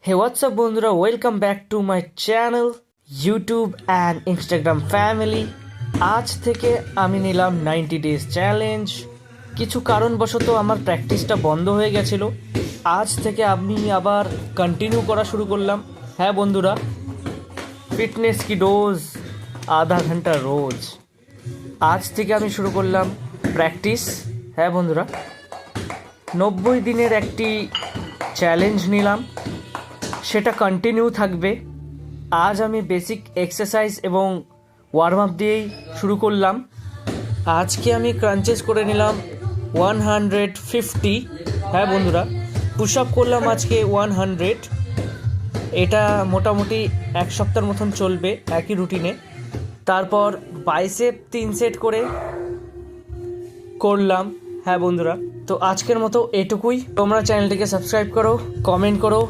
হে WhatsApp বন্ধুরা, welcome back to my channel YouTube and Instagram family. আজ থেকে আমি নিলাম 90 ডেজ চ্যালেঞ্জ। কিছু কারণবশত আমার প্র্যাকটিসটা বন্ধ হয়ে গেছিল। আজ থেকে আমি আবার কন্টিনিউ করা শুরু করলাম। হ্যাঁ বন্ধুরা, ফিটনেস কি ডোজ, আধা ঘন্টা রোজ। আজ থেকে আমি শুরু করলাম প্র্যাকটিস। হ্যাঁ বন্ধুরা, 90 দিনের একটি চ্যালেঞ্জ নিলাম, সেটা কন্টিনিউ থাকবে। আজ আমি বেসিক এক্সারসাইজ এবং ওয়ার্ম আপ দিয়েই শুরু করলাম। আজকে আমি ক্রাঞ্চেস করে নিলাম 150। হ্যাঁ বন্ধুরা, পুশ আপ করলাম আজকে 100। এটা মোটামুটি এক সপ্তাহের মতন চলবে একই রুটিনে। তারপর বাইসেপ 3 সেট করে করলাম। হ্যাঁ বন্ধুরা, তো আজকের মতো এটুকুই। তোমরা চ্যানেলটিকে সাবস্ক্রাইব করো, কমেন্ট করো,